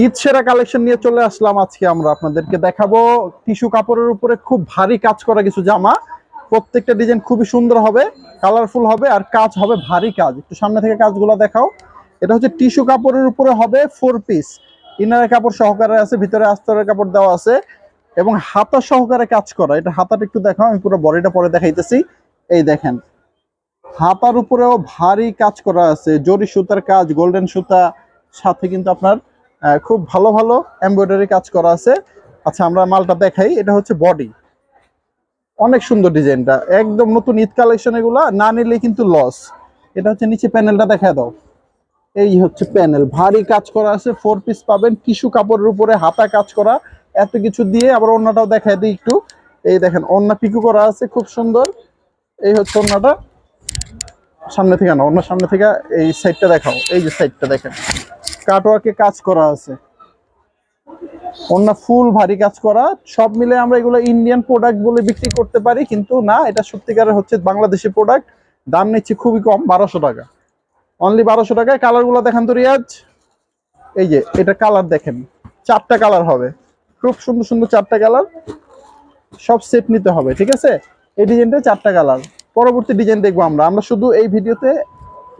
ঈদ সেরা কালেকশন নিয়ে চলে আসলাম। আজকে আমরা আপনাদেরকে দেখাবো টিস্যু কাপড়ের উপরে খুব ভারী কাজ করা কিছু জামা। প্রত্যেকটা ডিজাইন খুবই সুন্দর হবে, কালারফুল হবে, আর কাজ হবে ভারী কাজ। একটু সামনে থেকে কাজগুলো দেখাও। এটা হচ্ছে টিস্যু কাপড়ের উপরে হবে 4 পিস, ইনারের কাপড় সহকারে আছে, ভিতরে আস্তরের কাপড় দেওয়া আছে এবং হাতা সহকারে কাজ করা। এটা হাতাটা একটু দেখাও, আমি পুরো বডিটা পরে দেখাইতেছি। এই দেখেন, হাতার উপরেও ভারী কাজ করা আছে, জরি সুতার কাজ, গোল্ডেন সুতা, সাথে কিন্তু আপনার খুব ভালো ভালো এমব্রয়ডারি কাজ করা আছে। আচ্ছা, আমরা মালটা দেখাই। এটা হচ্ছে বডি, অনেক সুন্দর ডিজাইনটা, একদম নতুন ঈদ কালেকশন। এগুলা না নিলে কিন্তু লস। এটা হচ্ছে নিচে প্যানেলটা দেখা দাও। এই হচ্ছে প্যানেল, ভারী কাজ করা আছে, 4 পিস পাবেন টিস্যু কাপড়ের উপরে, হাতা কাজ করা, এত কিছু দিয়ে। আবার ওড়নাটাও দেখায় দিই একটু। এই দেখেন, ওড়না পিকু করা আছে, খুব সুন্দর। এই হচ্ছে ওড়নাটা। সামনে থেকে না, অন্য সামনে থেকে এই সাইডটা দেখাও। এই যে সাইডটা দেখেন, কাটওয়ার্কে কাজ করা আছে, অন্য ফুল ভারী কাজ করা। সব মিলে আমরা এগুলো ইন্ডিয়ান প্রোডাক্ট বলে বিক্রি করতে পারি, কিন্তু না, এটা সত্যিকারের হচ্ছে বাংলাদেশি প্রোডাক্ট। দাম নিচ্ছে খুবই কম, 1200 টাকা, অনলি 1200 টাকায়। কালারগুলো দেখান তো রিয়াজ। এই যে এটা কালার দেখেন, 4টা কালার হবে, খুব সুন্দর সুন্দর 4টা কালার। সব সেট নিতে হবে, ঠিক আছে? এই ডিজাইনটা 4টা কালার। পরবর্তী ডিজাইন দেখবো আমরা। আমরা শুধু এই ভিডিওতে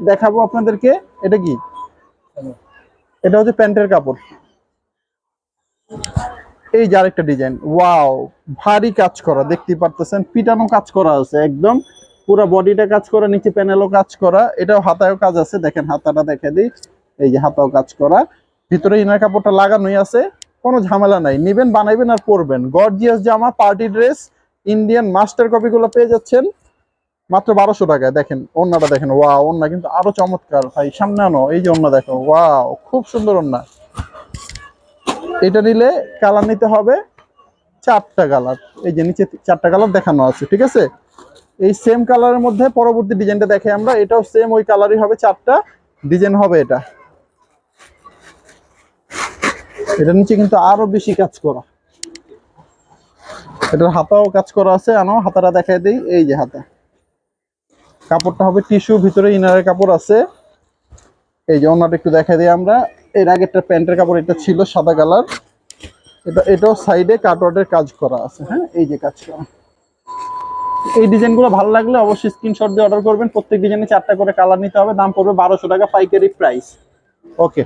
দেখাবো আপনাদেরকে। এটা কি? এটা হচ্ছে প্যান্টের কাপড়। এই যে আরেকটা ডিজাইন, ওয়াও, ভারী কাজ করা, দেখতেই পারতেছেন, পিটানো কাজ করা আছে একদম, পুরো বডিটা কাজ করা, নিচে প্যানেলও কাজ করা। এটাও হাতায়ও কাজ আছে, দেখেন হাতাটা দেখে দিই। এই যে হাতাও কাজ করা, ভিতরে ইনার কাপড়টা লাগানোই আছে, কোনো ঝামেলা নাই। নিবেন, বানাইবেন আর পরবেন। গর্জিয়াস জামা, party dress, Indian master copy গুলো পেয়ে যাচ্ছেন মাত্র 1200 টাকায়। দেখেন ওন্নাটা দেখেন, ওয়াও, ওন্না কিন্তু আরো চমৎকার ভাই। সামনে আনো, এই যে ওন্না দেখো, ওয়াও, খুব সুন্দর ওন্না। এটা নিলে কালার নিতে হবে 4টা কালার। এই যে নিচে 4টা কালার দেখানো আছে, ঠিক আছে? এই সেম কালারের মধ্যে পরবর্তী ডিজাইনটা দেখে আমরা। এটাও সেম ওই কালারই হবে, 4টা ডিজাইন হবে। এটা নিচে কিন্তু আরো বেশি কাজ করা, এটার হাতাও কাজ করা আছে। আনো, হাতাটা দেখাই দিই। এই যে হাতা, কাপড়টা হবে টিস্যু, ভিতরে ইনারের কাপড় আছে। এই যে ওনাটা একটু দেখাই দিই আমরা। এর আগে একটা প্যান্টের কাপড় এটা ছিল সাদা কালার। এটাও সাইডে কাটওয়ার্ডের কাজ করা আছে। হ্যাঁ, এই যে কাজ করা। এই ডিজাইনগুলো ভালো লাগলে অবশ্যই স্ক্রিনশট দিয়ে অর্ডার করবেন। প্রত্যেক ডিজাইনে 4টা করে কালার নিতে হবে। দাম পড়বে 1200 টাকা, পাইকারি প্রাইস। ওকে।